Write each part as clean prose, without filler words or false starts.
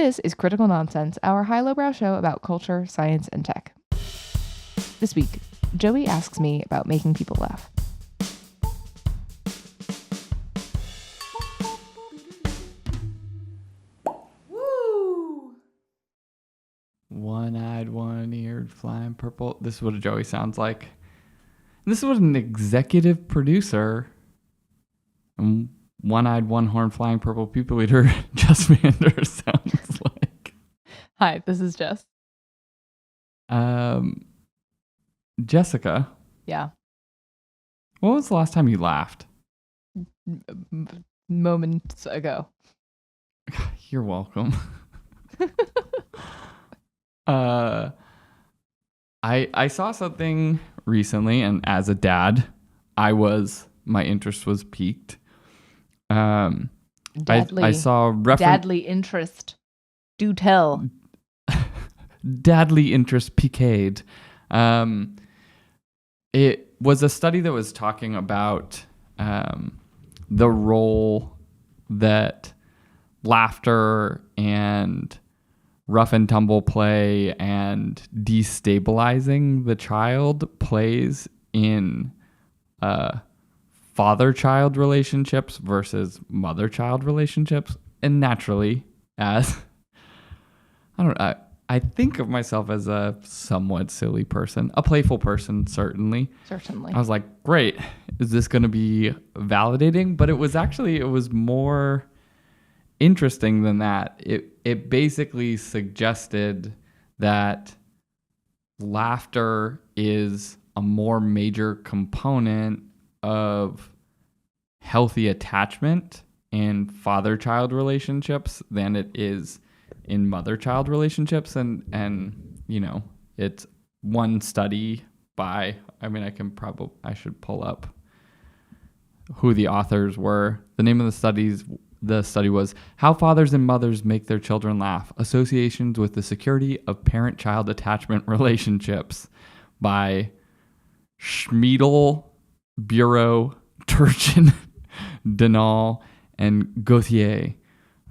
This is Critical Nonsense, our high-lowbrow show about culture, science, and tech. This week, Joey asks me about making people laugh. Woo! One-eyed, one-eared, flying purple. This is what a Joey sounds like. And this is what an executive producer and one-eyed, one-horned, flying purple people eater Jess Mander sounds like. Hi, this is Jess. Jessica. Yeah. When was the last time you laughed? Moments ago. You're welcome. I saw something recently, and as a dad, my interest was piqued. I saw Dadly interest. Do tell. Dadly interest piqued. It was a study that was talking about the role that laughter and rough and tumble play and destabilizing the child plays in father-child relationships versus mother-child relationships. And naturally, as I think of myself as a somewhat silly person, a playful person, certainly. I was like, great, is this going to be validating? But it was more interesting than that. It basically suggested that laughter is a more major component of healthy attachment in father-child relationships than it is in mother-child relationships. And you know, it's one study by, I should pull up who the authors were. The name of the study was How Fathers and Mothers Make Their Children Laugh, Associations with the Security of Parent-Child Attachment Relationships by Schmiedel, Bureau, Turchin, Denal, and Gauthier.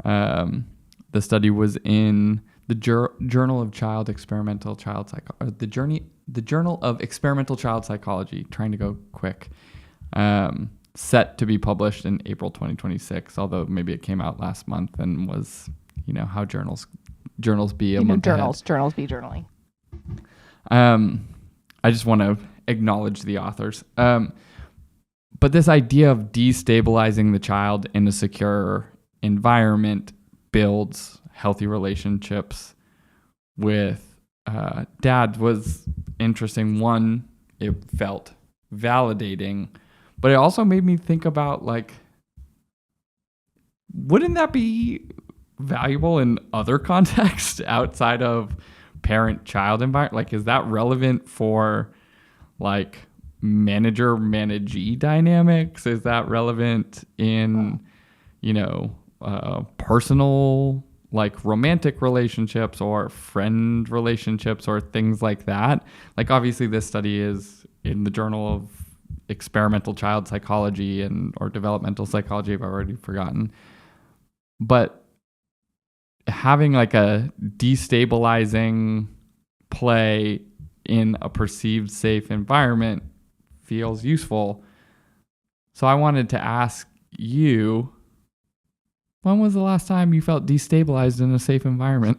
The study was in the Journal of the Journal of Experimental Child Psychology. Trying to go quick. Set to be published in April 2026, although maybe it came out last month and was, how journals be a month ahead. Journals be journaling. I just want to acknowledge the authors. But this idea of destabilizing the child in a secure environment builds healthy relationships with dad was interesting. One, it felt validating, but it also made me think about, wouldn't that be valuable in other contexts outside of parent-child environment? Is that relevant for manager-managee dynamics? Is that relevant in, personal, romantic relationships or friend relationships or things like that? Obviously this study is in the Journal of Experimental Child Psychology or Developmental Psychology, I've already forgotten. But having a destabilizing play in a perceived safe environment feels useful. So I wanted to ask you, when was the last time you felt destabilized in a safe environment?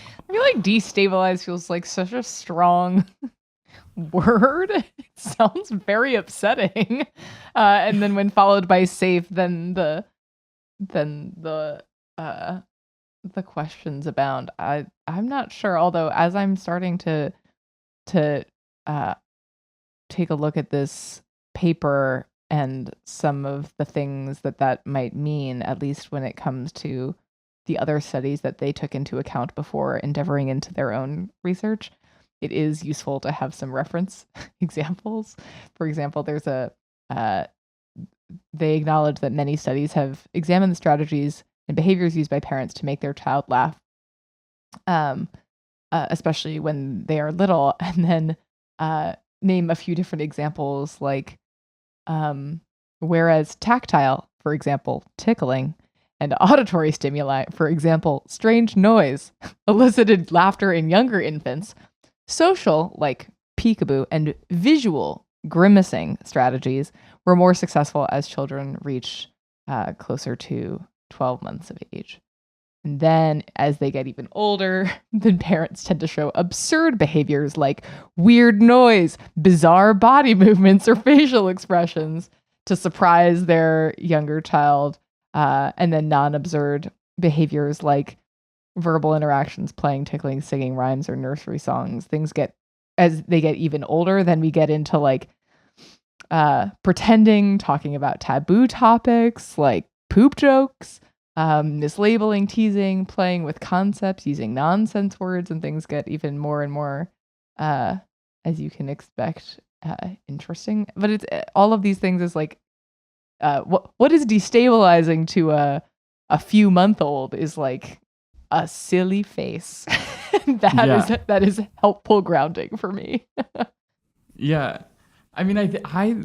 I feel like destabilized feels like such a strong word. It sounds very upsetting. And then when followed by safe, then the questions abound. I'm not sure, although as I'm starting to take a look at this paper and some of the things that might mean, at least when it comes to the other studies that they took into account before endeavoring into their own research, it is useful to have some reference examples. For example, there's they acknowledge that many studies have examined the strategies and behaviors used by parents to make their child laugh, especially when they are little, and then name a few different examples, like Whereas tactile, for example, tickling, and auditory stimuli, for example, strange noise, elicited laughter in younger infants. Social, like peekaboo, and visual, grimacing strategies were more successful as children reached closer to 12 months of age. And then as they get even older, then parents tend to show absurd behaviors like weird noise, bizarre body movements, or facial expressions to surprise their younger child. And then non-absurd behaviors like verbal interactions, playing, tickling, singing rhymes, or nursery songs. Things get, as they get even older, then we get into like pretending, talking about taboo topics like poop jokes, mislabeling, teasing, playing with concepts, using nonsense words, and things get even more and more, as you can expect, interesting. But it's all of these things is like, what is destabilizing to a few month old is like a silly face. That is helpful grounding for me. Yeah. I mean, I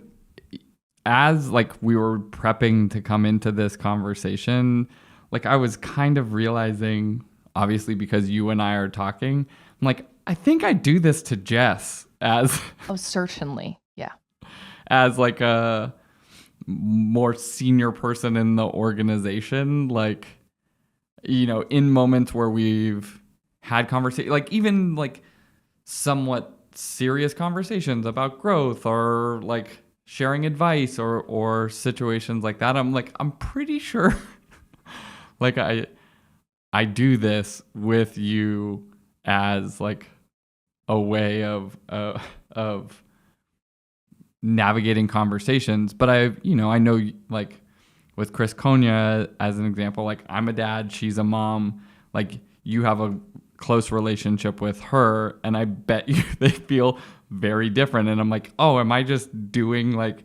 as like we were prepping to come into this conversation, like I was kind of realizing, obviously because you and I are talking, I'm like, I think I do this to Jess as Oh, certainly. Yeah. as like a more senior person in the organization, like, you know, in moments where we've had conversation, like even like somewhat serious conversations about growth or like sharing advice or situations like that. I'm like, I'm pretty sure like I do this with you as like a way of navigating conversations. But I know like with Chris Konya as an example, like I'm a dad, she's a mom, like you have a close relationship with her, and I bet you they feel very different. And I'm like, oh, am I just doing like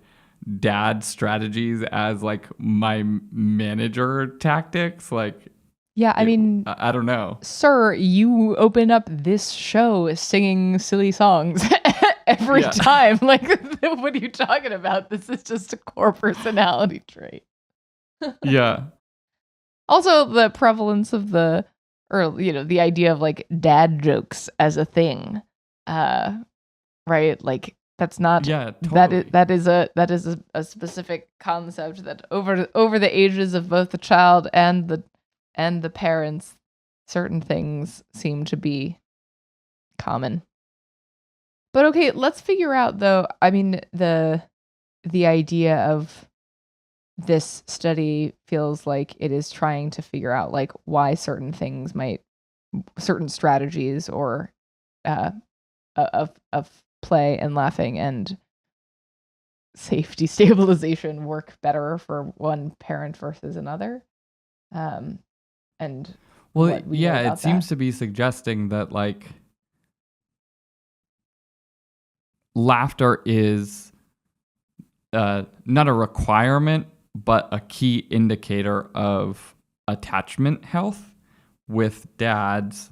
dad strategies as like my manager tactics? Like, yeah, I mean, I don't know. Sir, you open up this show singing silly songs every time. Like, what are you talking about? This is just a core personality trait. Yeah. Also, the prevalence of the idea of like dad jokes as a thing, right? Like that's not totally. that is a specific concept that over the ages of both the child and the parents, certain things seem to be common. But okay, let's figure out though. I mean, the idea of this study feels like it is trying to figure out like why certain strategies or of play and laughing and safety stabilization work better for one parent versus another. And well, yeah, it seems to be suggesting that like laughter is not a requirement, but a key indicator of attachment health with dads,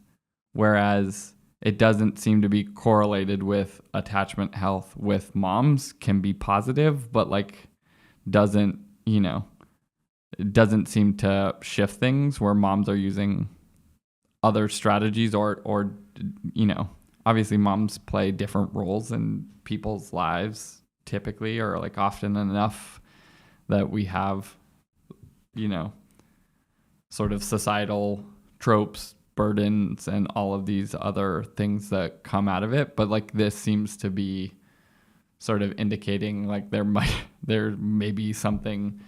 whereas it doesn't seem to be correlated with attachment health with moms. Can be positive, but like doesn't seem to shift things where moms are using other strategies or obviously moms play different roles in people's lives typically, or like often enough that we have, sort of societal tropes, burdens, and all of these other things that come out of it. But like this seems to be sort of indicating like there may be something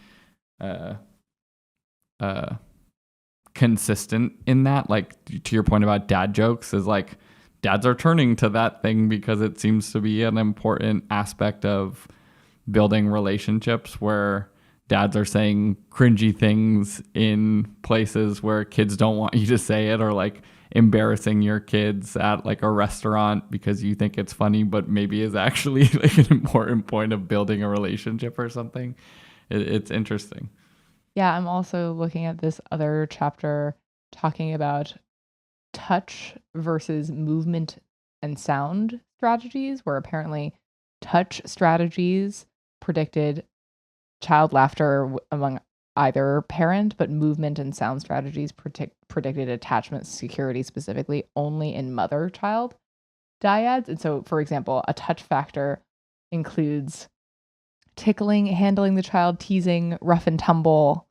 consistent in that. Like to your point about dad jokes, is like dads are turning to that thing because it seems to be an important aspect of building relationships, where dads are saying cringy things in places where kids don't want you to say it, or like embarrassing your kids at like a restaurant because you think it's funny, but maybe is actually like an important point of building a relationship or something. It's interesting. Yeah, I'm also looking at this other chapter talking about touch versus movement and sound strategies, where apparently touch strategies predicted child laughter among either parent, but movement and sound strategies predicted attachment security specifically only in mother-child dyads. And so, for example, a touch factor includes tickling, handling the child, teasing, rough and tumble,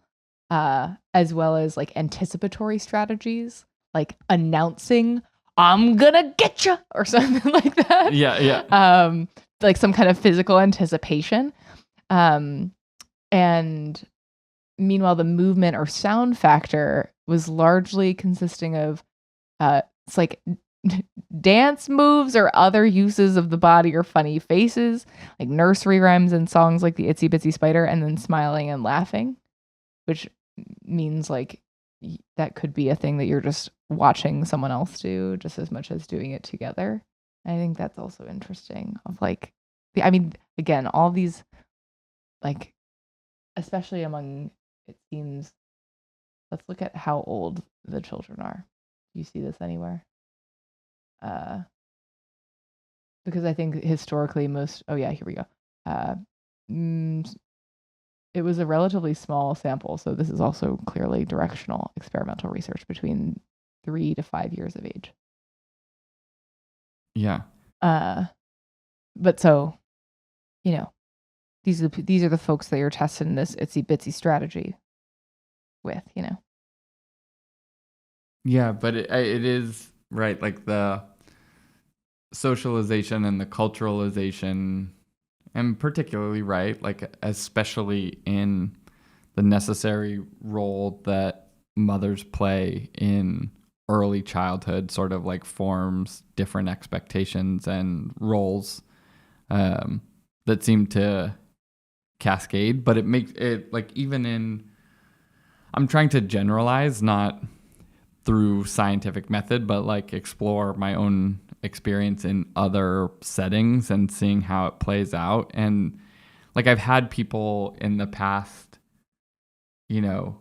as well as like anticipatory strategies, like announcing, "I'm gonna get you," or something like that. Yeah. Like some kind of physical anticipation. And meanwhile, the movement or sound factor was largely consisting of it's like dance moves or other uses of the body or funny faces, like nursery rhymes and songs like the Itsy Bitsy Spider, and then smiling and laughing, which means like that could be a thing that you're just watching someone else do just as much as doing it together. I think that's also interesting of like, I mean, again, all these, like, especially among, it seems, let's look at how old the children are. Do you see this anywhere? Because I think historically here we go. It was a relatively small sample, so this is also clearly directional experimental research between 3 to 5 years of age. Yeah. But so, you know, these are the folks that you're testing this itsy bitsy strategy with, you know. Yeah, but it is right, like the socialization and the culturalization, and particularly right, like especially in the necessary role that mothers play in early childhood, sort of like forms different expectations and roles that seem to cascade. But it makes it like, even in, I'm trying to generalize, not through scientific method, but like explore my own experience in other settings and seeing how it plays out. And like, I've had people in the past, you know,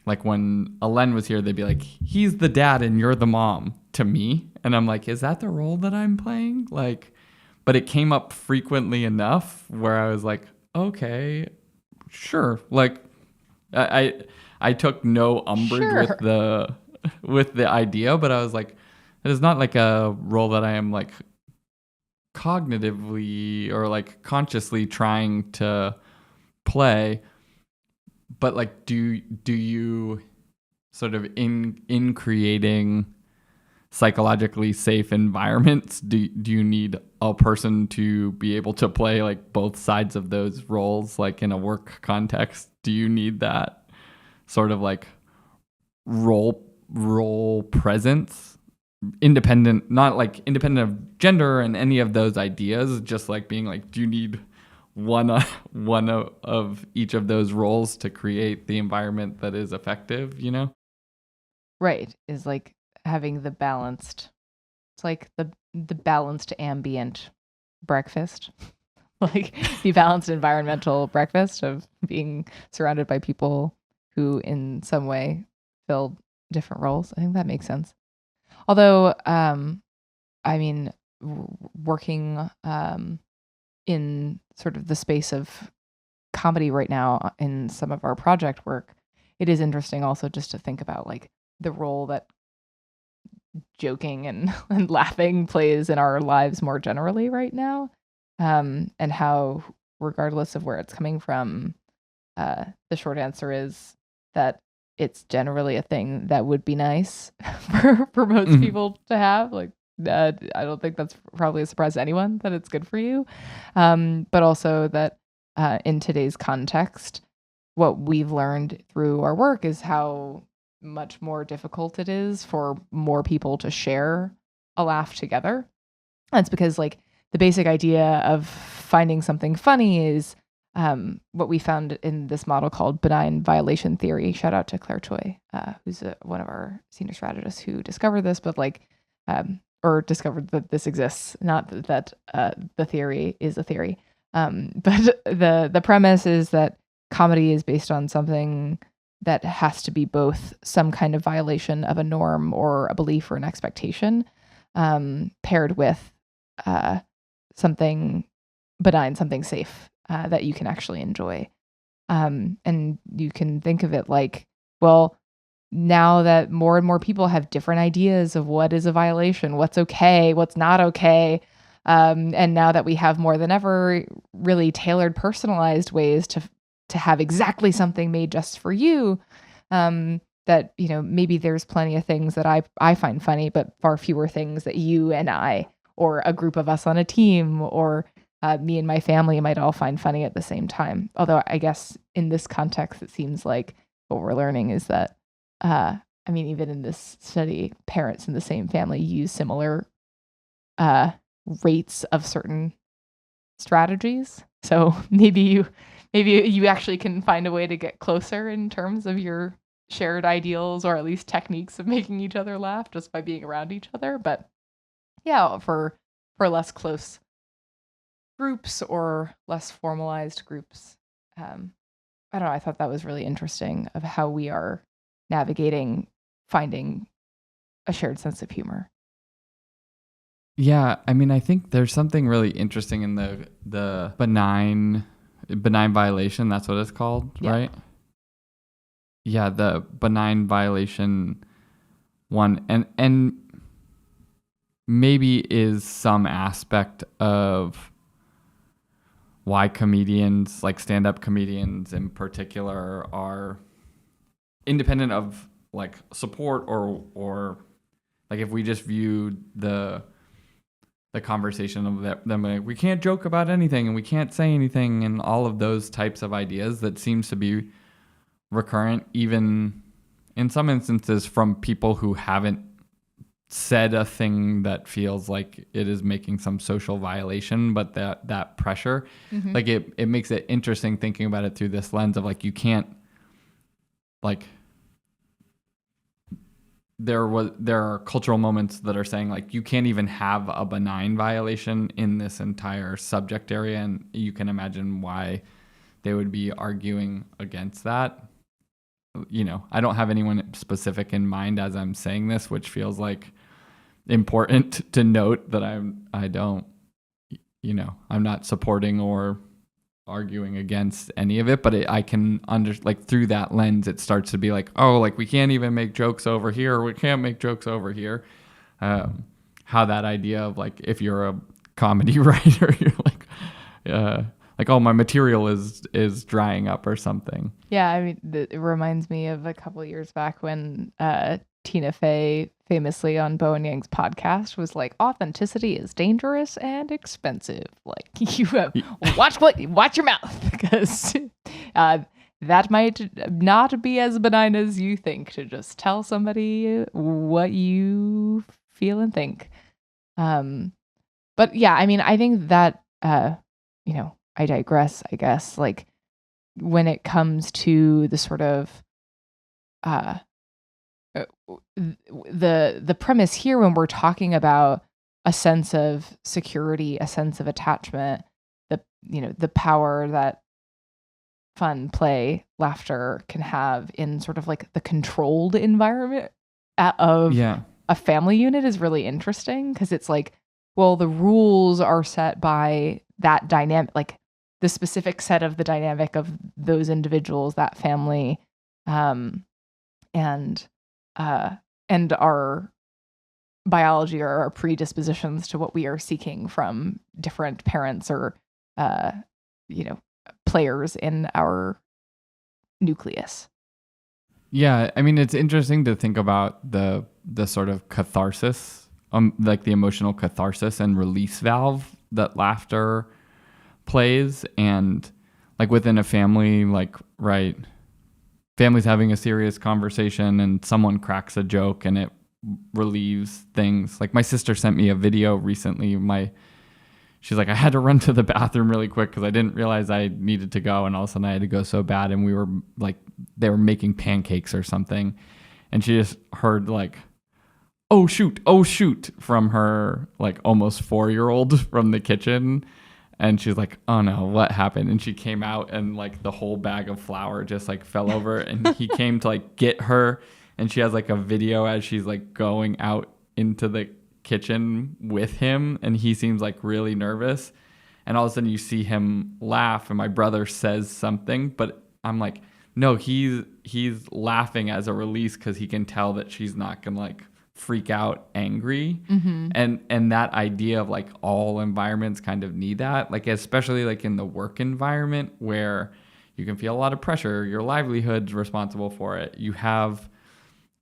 like when Alen was here, they'd be like, "He's the dad and you're the mom," to me. And I'm like, is that the role that I'm playing? Like, but it came up frequently enough where I was like, okay, sure. Like, I took no umbrage with the idea, but I was like, it is not like a role that I am like cognitively or like consciously trying to play. But like, do you sort of in creating psychologically safe environments, do you need a person to be able to play like both sides of those roles? Like in a work context, do you need that sort of like role presence, not like independent of gender and any of those ideas, just like being like, do you need one of each of those roles to create the environment that is effective, you know? Right, is like having the balanced, it's like the balanced ambient breakfast. Like the balanced environmental breakfast of being surrounded by people who in some way fill different roles. I think that makes sense. Although, I mean, working in sort of the space of comedy right now in some of our project work, it is interesting also just to think about like the role that joking and, and laughing plays in our lives more generally right now, and how, regardless of where it's coming from, the short answer is that it's generally a thing that would be nice for most people to have. Like, I don't think that's probably a surprise to anyone that it's good for you, but also that in today's context, what we've learned through our work is how much more difficult it is for more people to share a laugh together. That's because like the basic idea of finding something funny is what we found in this model called benign violation theory. Shout out to Claire Choi, who's one of our senior strategists who discovered this, but like, or discovered that this exists, not that the theory is a theory. But the premise is that comedy is based on something that has to be both some kind of violation of a norm or a belief or an expectation, paired with something benign, something safe that you can actually enjoy. And you can think of it like, well, now that more and more people have different ideas of what is a violation, what's okay, what's not okay, and now that we have more than ever really tailored, personalized ways to have exactly something made just for you, that maybe there's plenty of things that I find funny, but far fewer things that you and I, or a group of us on a team, or me and my family might all find funny at the same time. Although I guess in this context, it seems like what we're learning is that, even in this study, parents in the same family use similar rates of certain strategies. So maybe you actually can find a way to get closer in terms of your shared ideals, or at least techniques of making each other laugh just by being around each other. But yeah, for less close groups or less formalized groups, I don't know, I thought that was really interesting of how we are navigating finding a shared sense of humor. Yeah, I think there's something really interesting in the benign violation. That's what it's called, Yeah. right? Yeah, the benign violation one, and maybe is some aspect of why comedians, like stand-up comedians in particular, are independent of like support or like if we just viewed the conversation of them like, we can't joke about anything and we can't say anything and all of those types of ideas that seems to be recurrent, even in some instances from people who haven't said a thing that feels like it is making some social violation, but that pressure, like it makes it interesting thinking about it through this lens of like, you can't, like, there are cultural moments that are saying like you can't even have a benign violation in this entire subject area, and you can imagine why they would be arguing against that. I don't have anyone specific in mind as I'm saying this, which feels like important to note that I'm not supporting or arguing against any of it, but I can through that lens, it starts to be like, oh, like we can't even make jokes over here, or we can't make jokes over here. How that idea of like, if you're a comedy writer, you're like, oh, my material is drying up or something. Yeah, it reminds me of a couple of years back when Tina Fey famously on Bo and Yang's podcast was like, authenticity is dangerous and expensive. Like, you have, watch your mouth, because that might not be as benign as you think, to just tell somebody what you feel and think. But yeah, I think that I digress, I guess. Like, when it comes to the sort of the premise here, when we're talking about a sense of security, a sense of attachment, the power that fun, play, laughter can have in sort of like the controlled environment of a family unit, is really interesting, because it's like, well, the rules are set by that dynamic, like the specific set of the dynamic of those individuals, that family, and our biology, or our predispositions to what we are seeking from different parents or players in our nucleus. Yeah, it's interesting to think about the sort of catharsis, like the emotional catharsis and release valve that laughter plays, and like within a family, like, right, family's having a serious conversation and someone cracks a joke and it relieves things. Like, my sister sent me a video recently. She's like, I had to run to the bathroom really quick because I didn't realize I needed to go, and all of a sudden I had to go so bad, and we were like, they were making pancakes or something, and she just heard like, oh shoot from her like almost 4-year-old from the kitchen. And she's like, oh no, what happened? And she came out, and like the whole bag of flour just like fell over, and he came to like get her, and she has like a video as she's like going out into the kitchen with him, and he seems like really nervous. and all of a sudden you see him laugh, and my brother says something, but I'm like, no, he's laughing as a release because he can tell that she's not gonna like freak out angry. And that idea of like all environments kind of need that, like especially like in the work environment where you can feel a lot of pressure, your livelihood's responsible for it. You have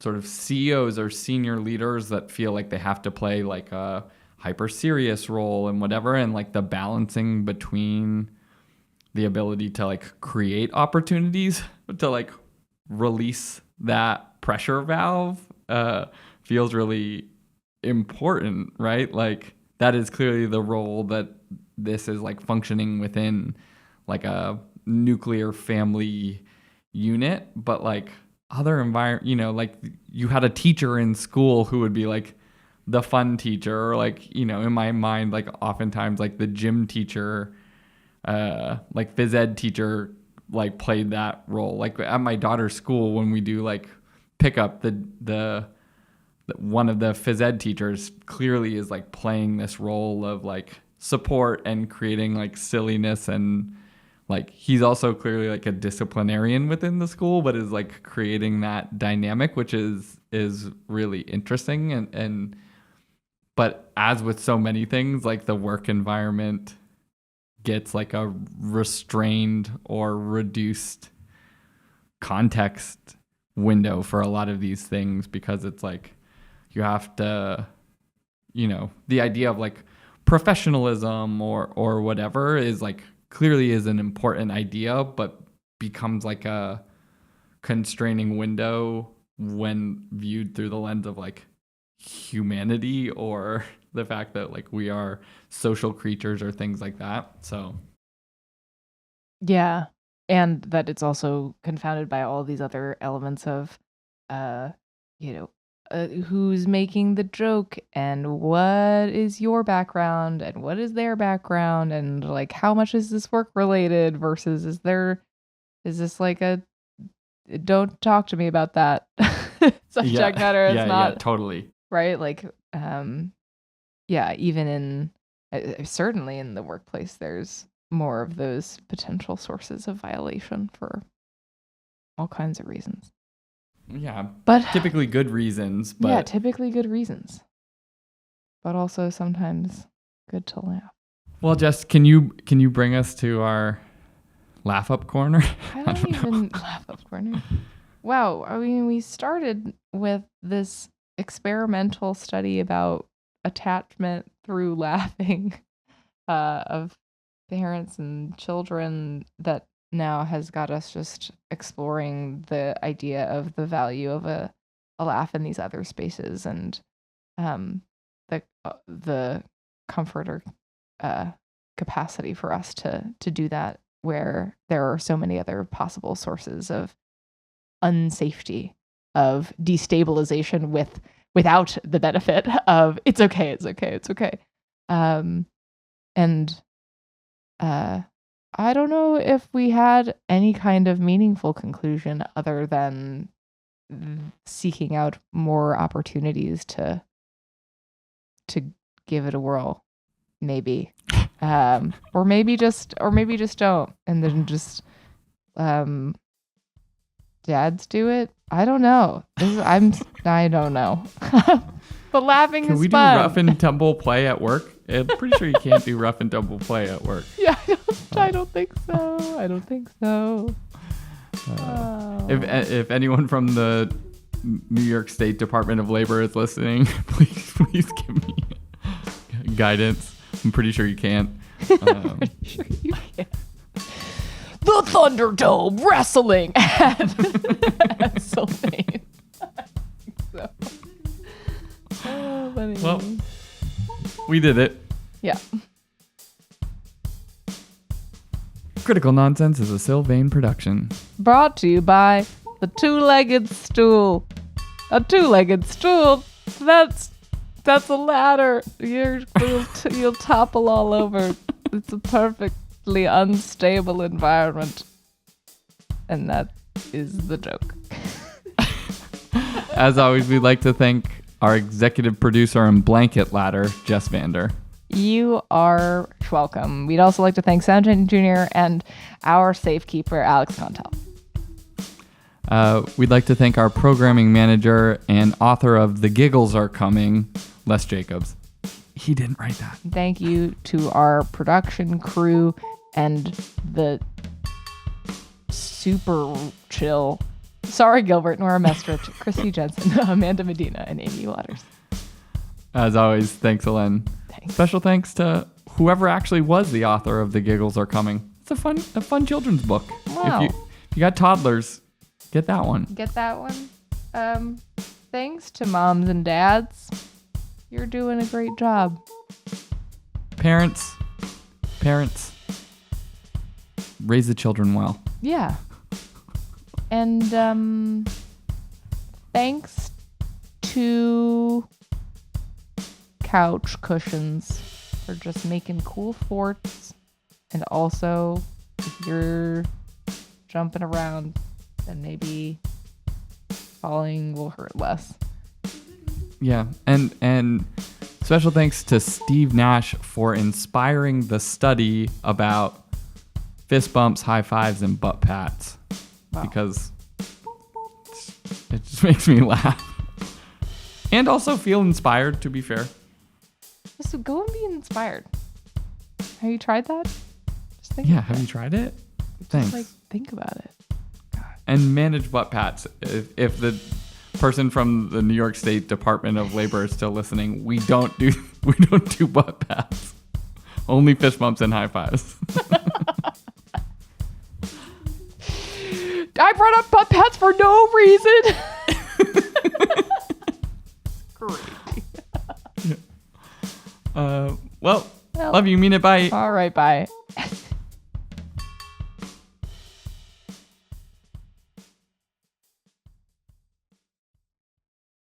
sort of CEOs or senior leaders that feel like they have to play like a hyper serious role and whatever, and like the balancing between the ability to like create opportunities to like release that pressure valve feels really important, right? Like that is clearly the role that this is like functioning within like a nuclear family unit. But like other environment, like you had a teacher in school who would be like the fun teacher, or like, in my mind, like oftentimes like the gym teacher, like phys ed teacher, like played that role. Like at my daughter's school, when we do like pickup, the one of the phys ed teachers clearly is like playing this role of like support and creating like silliness, and like he's also clearly like a disciplinarian within the school, but is like creating that dynamic, which is really interesting. And but as with so many things, like the work environment gets like a restrained or reduced context window for a lot of these things, because it's like you have to, the idea of like professionalism or whatever is like clearly is an important idea, but becomes like a constraining window when viewed through the lens of like humanity, or the fact that like we are social creatures or things like that. So Yeah. And that it's also confounded by all these other elements of, who's making the joke, and what is your background, and what is their background, and like how much is this work related versus is this like a don't talk to me about that subject matter? It's not. Yeah, totally. Right? Like, even in certainly in the workplace, there's more of those potential sources of violation for all kinds of reasons. Yeah, but typically good reasons. But yeah, typically good reasons, but also sometimes good to laugh. Well, Jess, can you bring us to our laugh up corner? I don't even laugh up corner. Wow, I mean, we started with this experimental study about attachment through laughing of parents and children that now has got us just exploring the idea of the value of a laugh in these other spaces, and the comfort or capacity for us to do that where there are so many other possible sources of unsafety, of destabilization without the benefit of it's okay. And I don't know if we had any kind of meaningful conclusion other than seeking out more opportunities to give it a whirl, maybe, or maybe just don't, and then just dads do it. I don't know. I don't know. But laughing is fun. Can we do rough and tumble play at work? I'm pretty sure you can't do rough and tumble play at work. Yeah, I don't think so. If anyone from the New York State Department of Labor is listening, please give me guidance. I'm pretty sure you can't. Pretty sure you can. The Thunderdome wrestling at Sylvain. So. Well, we did it. Yeah. Critical Nonsense is a Sylvain production. Brought to you by the two-legged stool. A two-legged stool. That's a ladder. You'll topple all over. It's a perfectly unstable environment, and that is the joke. As always, we'd like to thank our executive producer and blanket ladder, Jess Vander. You are welcome. We'd also like to thank Sound Engineer and our safekeeper, Alex Contel. We'd like to thank our programming manager and author of The Giggles Are Coming, Les Jacobs. He didn't write that. Thank you to our production crew and the super chill Sorry Gilbert, Nora Mestrich, Christy Jensen, Amanda Medina, and Amy Waters. As always, thanks, Ellen. Thanks. Special thanks to whoever actually was the author of The Giggles Are Coming. It's a fun children's book. Wow. If you got toddlers, get that one. Get that one. Thanks to moms and dads. You're doing a great job. Parents, raise the children well. Yeah. And thanks to couch cushions for just making cool forts. And also, if you're jumping around, then maybe falling will hurt less. Yeah, and special thanks to Steve Nash for inspiring the study about fist bumps, high fives, and butt pats. Wow. Because it just makes me laugh. And also feel inspired, to be fair. So go and be inspired. Have you tried that? Just think. Yeah, have you tried it? Thanks. Just think about it. God. And manage butt pats. If the person from the New York State Department of Labor is still listening, we don't do butt pats. Only fist bumps and high fives. I brought up butt pats for no reason. Great. Well, love you. Mean it. Bye. All right, bye.